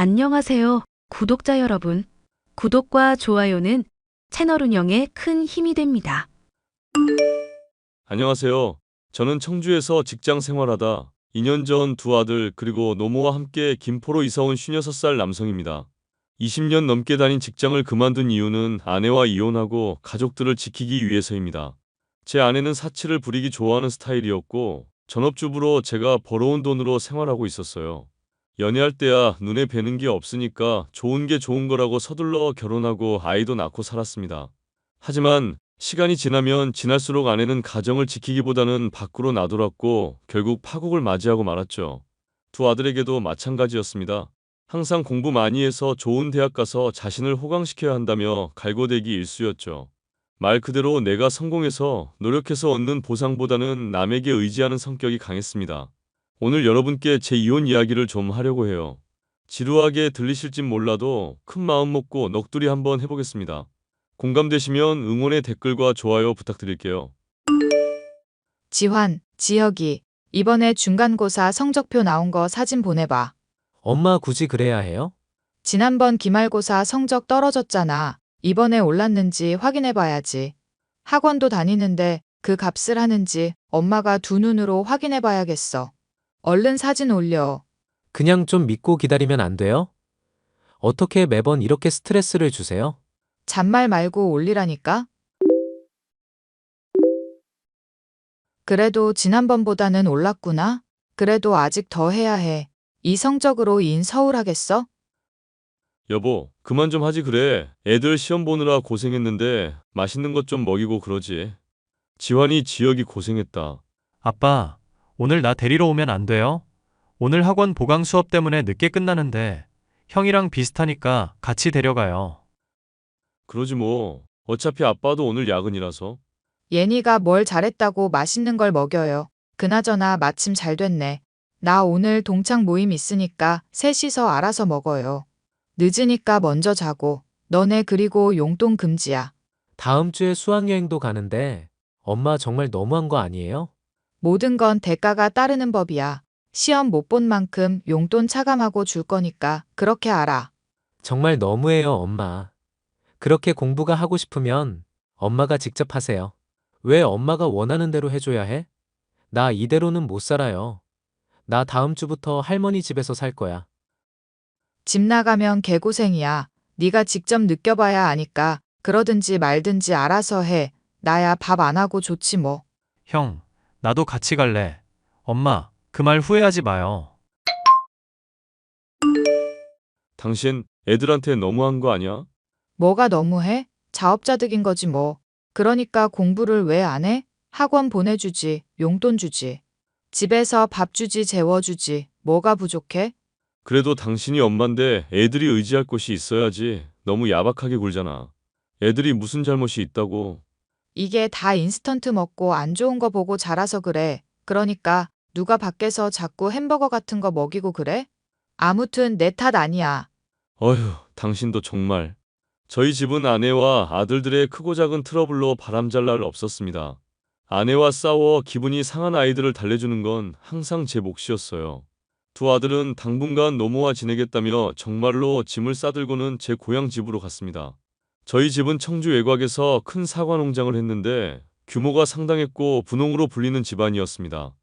안녕하세요, 구독자 여러분. 구독과 좋아요는 채널 운영에 큰 힘이 됩니다. 안녕하세요. 저는 청주에서 직장 생활하다 2년 전 두 아들 그리고 노모와 함께 김포로 이사온 56살 남성입니다. 20년 넘게 다닌 직장을 그만둔 이유는 아내와 이혼하고 가족들을 지키기 위해서입니다. 제 아내는 사치를 부리기 좋아하는 스타일이었고 전업주부로 제가 벌어온 돈으로 생활하고 있었어요. 연애할 때야 눈에 뵈는 게 없으니까 좋은 게 좋은 거라고 서둘러 결혼하고 아이도 낳고 살았습니다. 하지만 시간이 지나면 지날수록 아내는 가정을 지키기보다는 밖으로 나돌았고 결국 파국을 맞이하고 말았죠. 두 아들에게도 마찬가지였습니다. 항상 공부 많이 해서 좋은 대학 가서 자신을 호강시켜야 한다며 갈고대기 일쑤였죠. 말 그대로 내가 성공해서 노력해서 얻는 보상보다는 남에게 의지하는 성격이 강했습니다. 오늘 여러분께 제 이혼 이야기를 좀 하려고 해요. 지루하게 들리실진 몰라도 큰 마음 먹고 넋두리 한번 해보겠습니다. 공감되시면 응원의 댓글과 좋아요 부탁드릴게요. 지환, 지혁이, 이번에 중간고사 성적표 나온 거 사진 보내봐. 엄마 굳이 그래야 해요? 지난번 기말고사 성적 떨어졌잖아. 이번에 올랐는지 확인해봐야지. 학원도 다니는데 그 값을 하는지 엄마가 두 눈으로 확인해봐야겠어. 얼른 사진 올려. 그냥 좀 믿고 기다리면 안 돼요? 어떻게 매번 이렇게 스트레스를 주세요? 잔말 말고 올리라니까? 그래도 지난번보다는 올랐구나. 그래도 아직 더 해야 해. 이 성적으로 인 서울 하겠어? 여보, 그만 좀 하지 그래. 애들 시험 보느라 고생했는데 맛있는 것 좀 먹이고 그러지. 지환이 지혁이 고생했다. 아빠, 오늘 나 데리러 오면 안 돼요? 오늘 학원 보강 수업 때문에 늦게 끝나는데 형이랑 비슷하니까 같이 데려가요. 그러지 뭐. 어차피 아빠도 오늘 야근이라서. 예니가 뭘 잘했다고 맛있는 걸 먹여요. 그나저나 마침 잘 됐네. 나 오늘 동창 모임 있으니까 셋이서 알아서 먹어요. 늦으니까 먼저 자고. 너네 그리고 용돈 금지야. 다음 주에 수학여행도 가는데 엄마 정말 너무한 거 아니에요? 모든 건 대가가 따르는 법이야. 시험 못 본 만큼 용돈 차감하고 줄 거니까 그렇게 알아. 정말 너무해요, 엄마. 그렇게 공부가 하고 싶으면 엄마가 직접 하세요. 왜 엄마가 원하는 대로 해줘야 해? 나 이대로는 못 살아요. 나 다음 주부터 할머니 집에서 살 거야. 집 나가면 개고생이야. 네가 직접 느껴봐야 아니까 그러든지 말든지 알아서 해. 나야 밥 안 하고 좋지 뭐. 형, 나도 같이 갈래. 엄마, 그 말 후회하지 마요. 당신 애들한테 너무한 거 아니야? 뭐가 너무해? 자업자득인 거지 뭐. 그러니까 공부를 왜 안 해? 학원 보내주지, 용돈 주지. 집에서 밥 주지, 재워주지. 뭐가 부족해? 그래도 당신이 엄만데 애들이 의지할 곳이 있어야지. 너무 야박하게 굴잖아. 애들이 무슨 잘못이 있다고. 이게 다 인스턴트 먹고 안 좋은 거 보고 자라서 그래. 그러니까 누가 밖에서 자꾸 햄버거 같은 거 먹이고 그래? 아무튼 내 탓 아니야. 어휴, 당신도 정말. 저희 집은 아내와 아들들의 크고 작은 트러블로 바람잘 날 없었습니다. 아내와 싸워 기분이 상한 아이들을 달래주는 건 항상 제 몫이었어요. 두 아들은 당분간 노모와 지내겠다며 정말로 짐을 싸들고는 제 고향 집으로 갔습니다. 저희 집은 청주 외곽에서 큰 사과 농장을 했는데 규모가 상당했고 분홍으로 불리는 집안이었습니다.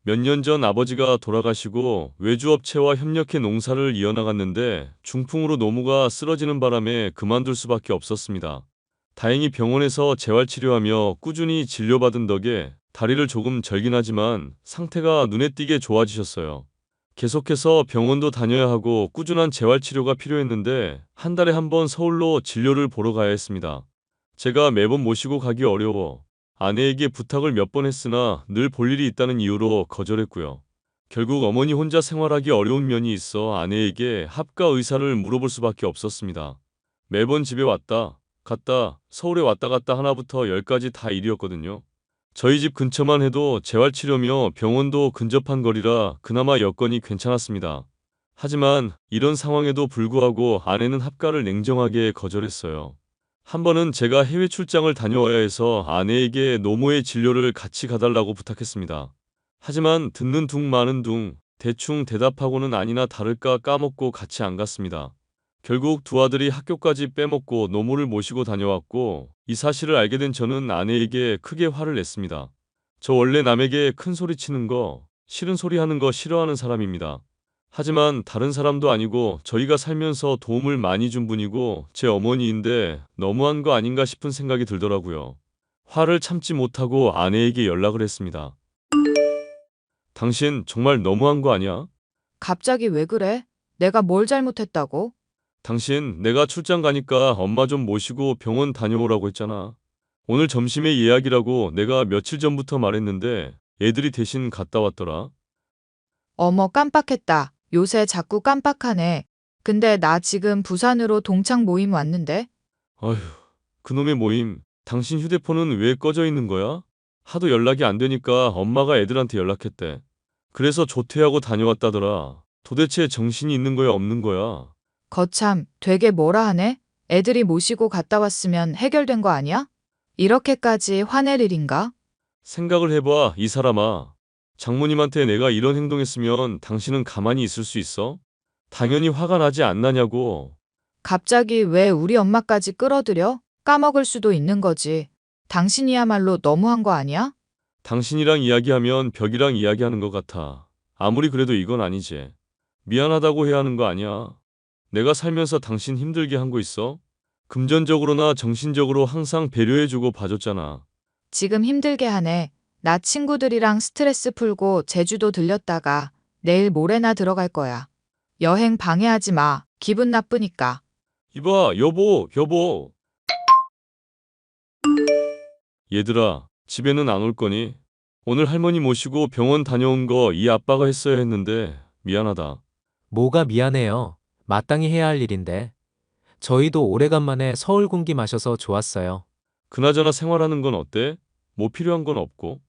몇 년 전 아버지가 돌아가시고 외주업체와 협력해 농사를 이어나갔는데 중풍으로 노무가 쓰러지는 바람에 그만둘 수밖에 없었습니다. 다행히 병원에서 재활치료하며 꾸준히 진료받은 덕에 다리를 조금 절긴 하지만 상태가 눈에 띄게 좋아지셨어요. 계속해서 병원도 다녀야 하고 꾸준한 재활치료가 필요했는데 한 달에 한 번 서울로 진료를 보러 가야 했습니다. 제가 매번 모시고 가기 어려워 아내에게 부탁을 몇 번 했으나 늘 볼 일이 있다는 이유로 거절했고요. 결국 어머니 혼자 생활하기 어려운 면이 있어 아내에게 합가 의사를 물어볼 수밖에 없었습니다. 매번 집에 왔다 갔다 서울에 왔다 갔다 하나부터 열까지 다 일이었거든요. 저희 집 근처만 해도 재활치료며 병원도 근접한 거리라 그나마 여건이 괜찮았습니다. 하지만 이런 상황에도 불구하고 아내는 합가를 냉정하게 거절했어요. 한 번은 제가 해외 출장을 다녀와야 해서 아내에게 노모의 진료를 같이 가달라고 부탁했습니다. 하지만 듣는 둥 마는 둥 대충 대답하고는 아니나 다를까 까먹고 같이 안 갔습니다. 결국 두 아들이 학교까지 빼먹고 노모를 모시고 다녀왔고 이 사실을 알게 된 저는 아내에게 크게 화를 냈습니다. 저 원래 남에게 큰 소리 치는 거, 싫은 소리 하는 거 싫어하는 사람입니다. 하지만 다른 사람도 아니고 저희가 살면서 도움을 많이 준 분이고 제 어머니인데 너무한 거 아닌가 싶은 생각이 들더라고요. 화를 참지 못하고 아내에게 연락을 했습니다. 당신 정말 너무한 거 아니야? 갑자기 왜 그래? 내가 뭘 잘못했다고? 당신 내가 출장 가니까 엄마 좀 모시고 병원 다녀오라고 했잖아. 오늘 점심에 예약이라고 내가 며칠 전부터 말했는데 애들이 대신 갔다 왔더라. 어머, 깜빡했다. 요새 자꾸 깜빡하네. 근데 나 지금 부산으로 동창 모임 왔는데? 아휴, 그놈의 모임. 당신 휴대폰은 왜 꺼져 있는 거야? 하도 연락이 안 되니까 엄마가 애들한테 연락했대. 그래서 조퇴하고 다녀왔다더라. 도대체 정신이 있는 거야, 없는 거야? 거참, 되게 뭐라 하네? 애들이 모시고 갔다 왔으면 해결된 거 아니야? 이렇게까지 화낼 일인가? 생각을 해봐, 이 사람아. 장모님한테 내가 이런 행동했으면 당신은 가만히 있을 수 있어? 당연히 화가 나지 안 나냐고. 갑자기 왜 우리 엄마까지 끌어들여? 까먹을 수도 있는 거지. 당신이야말로 너무한 거 아니야? 당신이랑 이야기하면 벽이랑 이야기하는 것 같아. 아무리 그래도 이건 아니지. 미안하다고 해야 하는 거 아니야. 내가 살면서 당신 힘들게 한 거 있어? 금전적으로나 정신적으로 항상 배려해주고 봐줬잖아. 지금 힘들게 하네. 나 친구들이랑 스트레스 풀고 제주도 들렸다가 내일 모레나 들어갈 거야. 여행 방해하지 마. 기분 나쁘니까. 이봐, 여보. 얘들아, 집에는 안 올 거니? 오늘 할머니 모시고 병원 다녀온 거 이 아빠가 했어야 했는데 미안하다. 뭐가 미안해요. 마땅히 해야 할 일인데. 저희도 오래간만에 서울 공기 마셔서 좋았어요. 그나저나 생활하는 건 어때? 뭐 필요한 건 없고?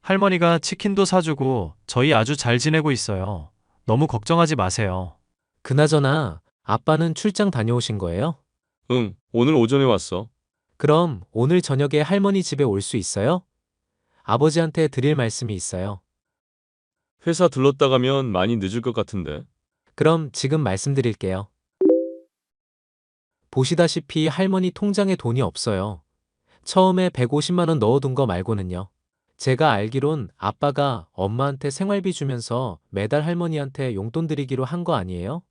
할머니가 치킨도 사주고 저희 아주 잘 지내고 있어요. 너무 걱정하지 마세요. 그나저나 아빠는 출장 다녀오신 거예요? 응, 오늘 오전에 왔어. 그럼 오늘 저녁에 할머니 집에 올 수 있어요? 아버지한테 드릴 말씀이 있어요. 회사 들렀다 가면 많이 늦을 것 같은데. 그럼 지금 말씀드릴게요. 보시다시피 할머니 통장에 돈이 없어요. 처음에 150만 원 넣어둔 거 말고는요. 제가 알기론 아빠가 엄마한테 생활비 주면서 매달 할머니한테 용돈 드리기로 한 거 아니에요?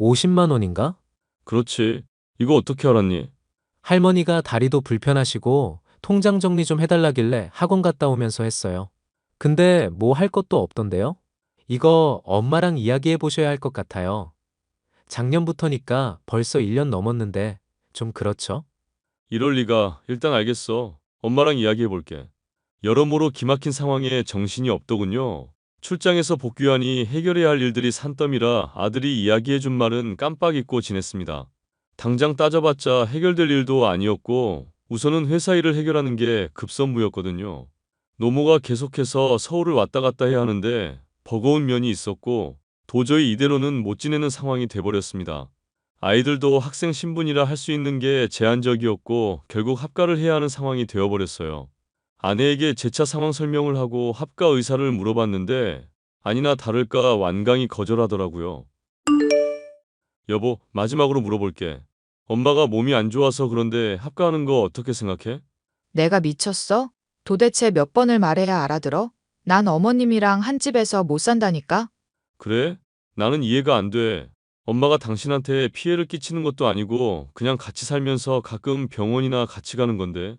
50만 원인가? 그렇지. 이거 어떻게 알았니? 할머니가 다리도 불편하시고 통장 정리 좀 해달라길래 학원 갔다 오면서 했어요. 근데 뭐 할 것도 없던데요? 이거 엄마랑 이야기해 보셔야 할 것 같아요. 작년부터니까 벌써 1년 넘었는데 좀 그렇죠? 이럴 리가. 일단 알겠어. 엄마랑 이야기해 볼게. 여러모로 기막힌 상황에 정신이 없더군요. 출장에서 복귀하니 해결해야 할 일들이 산더미라 아들이 이야기해 준 말은 깜빡 잊고 지냈습니다. 당장 따져봤자 해결될 일도 아니었고 우선은 회사 일을 해결하는 게 급선무였거든요. 노모가 계속해서 서울을 왔다 갔다 해야 하는데 버거운 면이 있었고 도저히 이대로는 못 지내는 상황이 돼버렸습니다. 아이들도 학생 신분이라 할 수 있는 게 제한적이었고 결국 합가를 해야 하는 상황이 되어버렸어요. 아내에게 재차 상황 설명을 하고 합가 의사를 물어봤는데 아니나 다를까 완강히 거절하더라고요. 여보, 마지막으로 물어볼게. 엄마가 몸이 안 좋아서 그런데 합가하는 거 어떻게 생각해? 내가 미쳤어? 도대체 몇 번을 말해야 알아들어? 난 어머님이랑 한 집에서 못 산다니까? 그래? 나는 이해가 안 돼. 엄마가 당신한테 피해를 끼치는 것도 아니고 그냥 같이 살면서 가끔 병원이나 같이 가는 건데.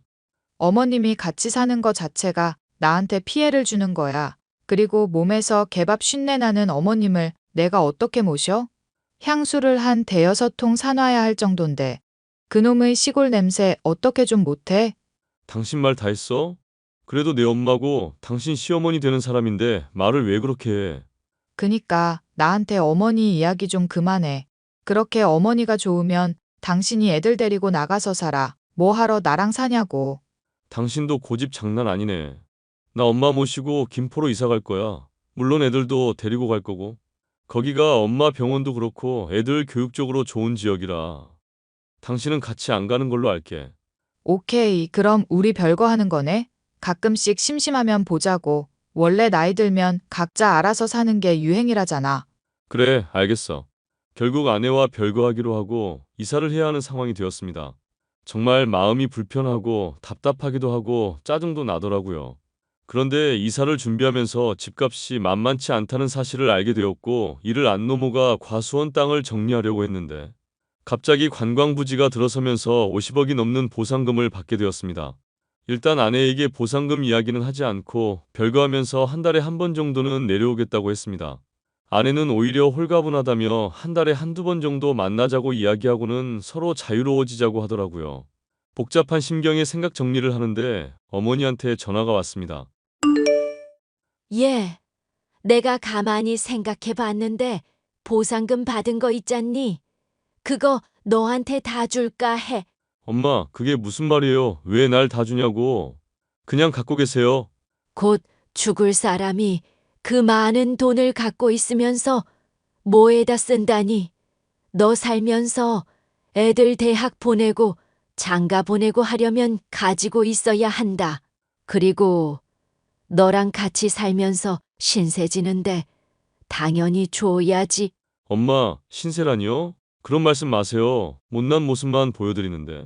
어머님이 같이 사는 거 자체가 나한테 피해를 주는 거야. 그리고 몸에서 개밥 쉰내 나는 어머님을 내가 어떻게 모셔? 향수를 한 대여섯 통 사놔야 할 정도인데 그놈의 시골 냄새 어떻게 좀 못해? 당신 말 다 했어? 그래도 내 엄마고 당신 시어머니 되는 사람인데 말을 왜 그렇게 해? 그니까 나한테 어머니 이야기 좀 그만해. 그렇게 어머니가 좋으면 당신이 애들 데리고 나가서 살아. 뭐 하러 나랑 사냐고. 당신도 고집 장난 아니네. 나 엄마 모시고 김포로 이사 갈 거야. 물론 애들도 데리고 갈 거고. 거기가 엄마 병원도 그렇고 애들 교육적으로 좋은 지역이라. 당신은 같이 안 가는 걸로 알게. 오케이, 그럼 우리 별거 하는 거네? 가끔씩 심심하면 보자고. 원래 나이 들면 각자 알아서 사는 게 유행이라잖아. 그래, 알겠어. 결국 아내와 별거하기로 하고 이사를 해야 하는 상황이 되었습니다. 정말 마음이 불편하고 답답하기도 하고 짜증도 나더라고요. 그런데 이사를 준비하면서 집값이 만만치 않다는 사실을 알게 되었고 이를 안 넘어가 과수원 땅을 정리하려고 했는데 갑자기 관광부지가 들어서면서 50억이 넘는 보상금을 받게 되었습니다. 일단 아내에게 보상금 이야기는 하지 않고 별거하면서 한 달에 한 번 정도는 내려오겠다고 했습니다. 아내는 오히려 홀가분하다며 한 달에 한두 번 정도 만나자고 이야기하고는 서로 자유로워지자고 하더라고요. 복잡한 심경의 생각 정리를 하는데 어머니한테 전화가 왔습니다. 예, 내가 가만히 생각해 봤는데 보상금 받은 거 있잖니? 그거 너한테 다 줄까 해. 엄마, 그게 무슨 말이에요? 왜 날 다 주냐고. 그냥 갖고 계세요. 곧 죽을 사람이 그 많은 돈을 갖고 있으면서 뭐에다 쓴다니? 너 살면서 애들 대학 보내고 장가 보내고 하려면 가지고 있어야 한다. 그리고 너랑 같이 살면서 신세 지는데 당연히 줘야지. 엄마, 신세라니요? 그런 말씀 마세요. 못난 모습만 보여드리는데.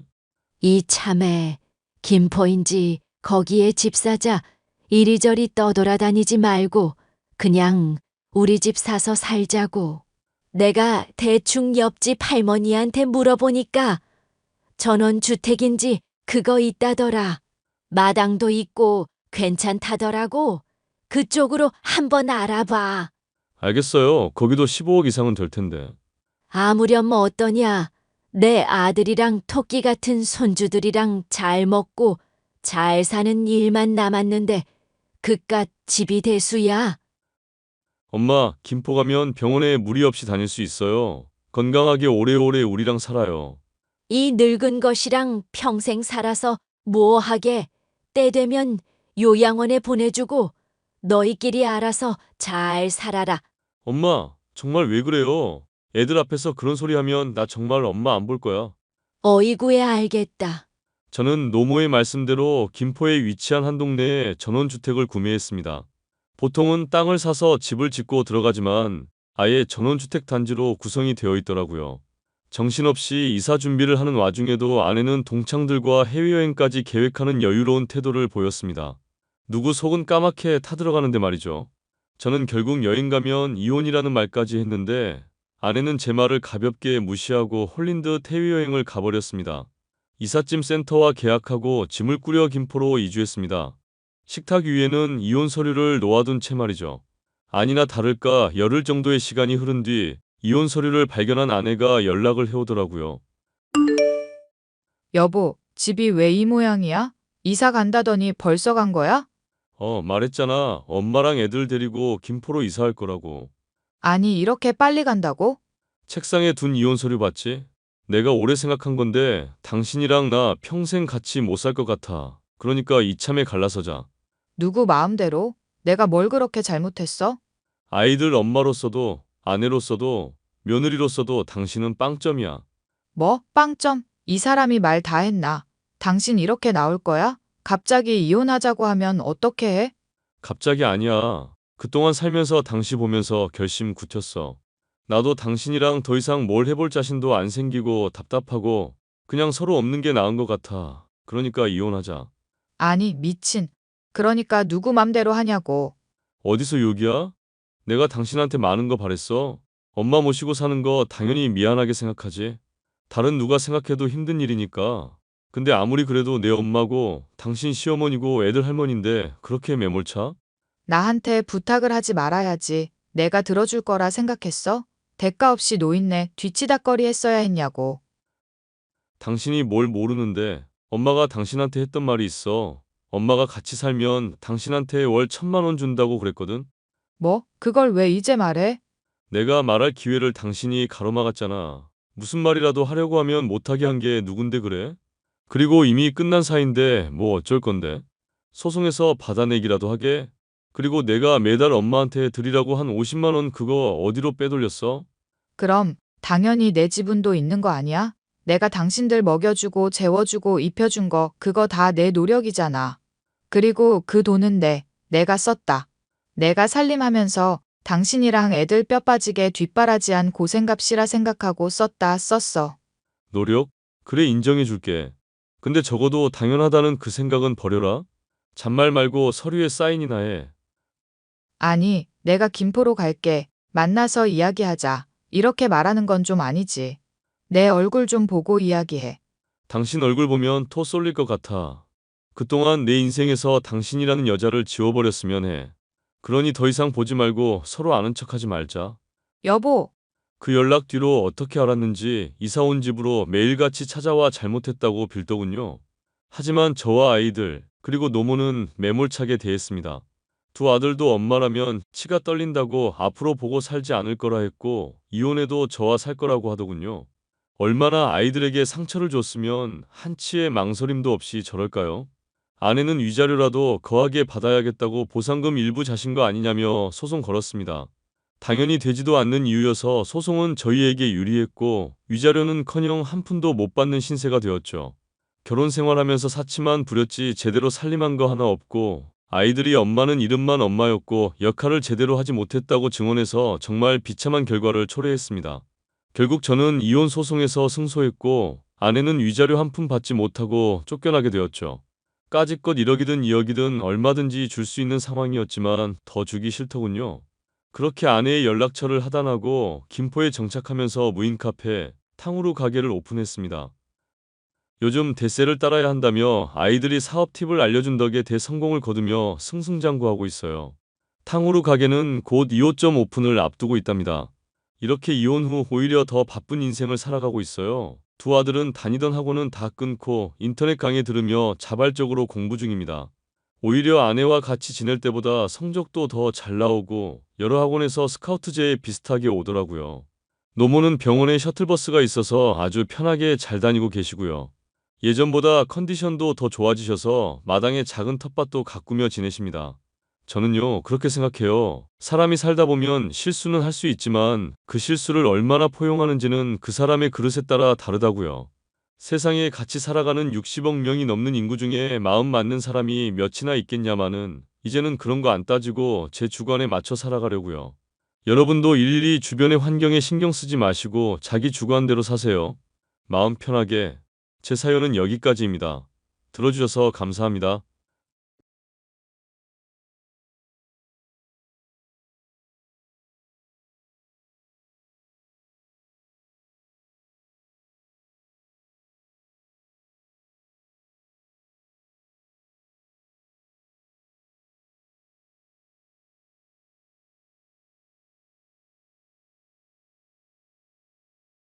이참에 김포인지 거기에 집 사자. 이리저리 떠돌아다니지 말고 그냥 우리 집 사서 살자고. 내가 대충 옆집 할머니한테 물어보니까 전원주택인지 그거 있다더라. 마당도 있고 괜찮다더라고. 그쪽으로 한번 알아봐. 알겠어요. 거기도 15억 이상은 될 텐데. 아무렴 어떠냐. 내 아들이랑 토끼 같은 손주들이랑 잘 먹고 잘 사는 일만 남았는데 그깟 집이 대수야. 엄마, 김포 가면 병원에 무리 없이 다닐 수 있어요. 건강하게 오래오래 우리랑 살아요. 이 늙은 것이랑 평생 살아서 뭐하게. 때 되면 요양원에 보내주고 너희끼리 알아서 잘 살아라. 엄마, 정말 왜 그래요? 애들 앞에서 그런 소리 하면 나 정말 엄마 안 볼 거야. 어이구야 알겠다. 저는 노모의 말씀대로 김포에 위치한 한 동네에 전원주택을 구매했습니다. 보통은 땅을 사서 집을 짓고 들어가지만 아예 전원주택 단지로 구성이 되어 있더라고요. 정신없이 이사 준비를 하는 와중에도 아내는 동창들과 해외여행까지 계획하는 여유로운 태도를 보였습니다. 누구 속은 까맣게 타들어가는데 말이죠. 저는 결국 여행 가면 이혼이라는 말까지 했는데 아내는 제 말을 가볍게 무시하고 홀린 듯 해외여행을 가버렸습니다. 이삿짐 센터와 계약하고 짐을 꾸려 김포로 이주했습니다. 식탁 위에는 이혼 서류를 놓아둔 채 말이죠. 아니나 다를까 열흘 정도의 시간이 흐른 뒤 이혼 서류를 발견한 아내가 연락을 해오더라고요. 여보, 집이 왜 이 모양이야? 이사 간다더니 벌써 간 거야? 말했잖아. 엄마랑 애들 데리고 김포로 이사할 거라고. 아니, 이렇게 빨리 간다고? 책상에 둔 이혼 서류 봤지? 내가 오래 생각한 건데 당신이랑 나 평생 같이 못 살 것 같아. 그러니까 이참에 갈라서자. 누구 마음대로? 내가 뭘 그렇게 잘못했어? 아이들 엄마로서도 아내로서도 며느리로서도 당신은 빵점이야. 뭐? 빵점? 이 사람이 말 다 했나? 당신 이렇게 나올 거야? 갑자기 이혼하자고 하면 어떻게 해? 갑자기 아니야. 그동안 살면서 당신 보면서 결심 굳혔어. 나도 당신이랑 더 이상 뭘 해볼 자신도 안 생기고 답답하고 그냥 서로 없는 게 나은 것 같아. 그러니까 이혼하자. 아니, 미친. 그러니까 누구 맘대로 하냐고. 어디서 욕이야? 내가 당신한테 많은 거 바랬어. 엄마 모시고 사는 거 당연히 미안하게 생각하지. 다른 누가 생각해도 힘든 일이니까. 근데 아무리 그래도 내 엄마고 당신 시어머니고 애들 할머니인데 그렇게 매몰차? 나한테 부탁을 하지 말아야지. 내가 들어줄 거라 생각했어? 대가 없이 노인네 뒤치다꺼리 했어야 했냐고. 당신이 뭘 모르는데 엄마가 당신한테 했던 말이 있어. 엄마가 같이 살면 당신한테 월 1,000만 원 준다고 그랬거든. 뭐? 그걸 왜 이제 말해? 내가 말할 기회를 당신이 가로막았잖아. 무슨 말이라도 하려고 하면 못하게 한 게 누군데 그래? 그리고 이미 끝난 사이인데 뭐 어쩔 건데? 소송해서 받아내기라도 하게? 그리고 내가 매달 엄마한테 드리라고 한 50만 원 그거 어디로 빼돌렸어? 그럼 당연히 내 지분도 있는 거 아니야? 내가 당신들 먹여주고 재워주고 입혀준 거 그거 다 내 노력이잖아. 그리고 그 돈은 내가 썼다. 내가 살림하면서 당신이랑 애들 뼈 빠지게 뒷바라지한 고생값이라 생각하고 썼어. 노력? 그래, 인정해 줄게. 근데 적어도 당연하다는 그 생각은 버려라. 잔말 말고 서류에 사인이나 해. 아니, 내가 김포로 갈게. 만나서 이야기하자. 이렇게 말하는 건 좀 아니지. 내 얼굴 좀 보고 이야기해. 당신 얼굴 보면 토 쏠릴 것 같아. 그동안 내 인생에서 당신이라는 여자를 지워버렸으면 해. 그러니 더 이상 보지 말고 서로 아는 척하지 말자. 여보, 그 연락 뒤로 어떻게 알았는지 이사 온 집으로 매일같이 찾아와 잘못했다고 빌더군요. 하지만 저와 아이들, 그리고 노모는 매몰차게 대했습니다. 두 아들도 엄마라면 치가 떨린다고 앞으로 보고 살지 않을 거라 했고, 이혼해도 저와 살 거라고 하더군요. 얼마나 아이들에게 상처를 줬으면 한치의 망설임도 없이 저럴까요? 아내는 위자료라도 거하게 받아야겠다고 보상금 일부 자신 거 아니냐며 소송 걸었습니다. 당연히 되지도 않는 이유여서 소송은 저희에게 유리했고, 위자료는커녕 한 푼도 못 받는 신세가 되었죠. 결혼 생활하면서 사치만 부렸지 제대로 살림한 거 하나 없고, 아이들이 엄마는 이름만 엄마였고 역할을 제대로 하지 못했다고 증언해서 정말 비참한 결과를 초래했습니다. 결국 저는 이혼 소송에서 승소했고, 아내는 위자료 한 푼 받지 못하고 쫓겨나게 되었죠. 까짓것 1억이든 2억이든 얼마든지 줄 수 있는 상황이었지만 더 주기 싫더군요. 그렇게 아내의 연락처를 하단하고 김포에 정착하면서 무인 카페, 탕후루 가게를 오픈했습니다. 요즘 대세를 따라야 한다며 아이들이 사업 팁을 알려준 덕에 대성공을 거두며 승승장구하고 있어요. 탕후루 가게는 곧 2호점 오픈을 앞두고 있답니다. 이렇게 이혼 후 오히려 더 바쁜 인생을 살아가고 있어요. 두 아들은 다니던 학원은 다 끊고 인터넷 강의 들으며 자발적으로 공부 중입니다. 오히려 아내와 같이 지낼 때보다 성적도 더 잘 나오고 여러 학원에서 스카우트제에 비슷하게 오더라고요. 노모는 병원에 셔틀버스가 있어서 아주 편하게 잘 다니고 계시고요. 예전보다 컨디션도 더 좋아지셔서 마당에 작은 텃밭도 가꾸며 지내십니다. 저는요, 그렇게 생각해요. 사람이 살다 보면 실수는 할 수 있지만 그 실수를 얼마나 포용하는지는 그 사람의 그릇에 따라 다르다고요. 세상에 같이 살아가는 60억 명이 넘는 인구 중에 마음 맞는 사람이 몇이나 있겠냐마는 이제는 그런 거 안 따지고 제 주관에 맞춰 살아가려고요. 여러분도 일일이 주변의 환경에 신경 쓰지 마시고 자기 주관대로 사세요. 마음 편하게. 제 사연은 여기까지입니다. 들어주셔서 감사합니다.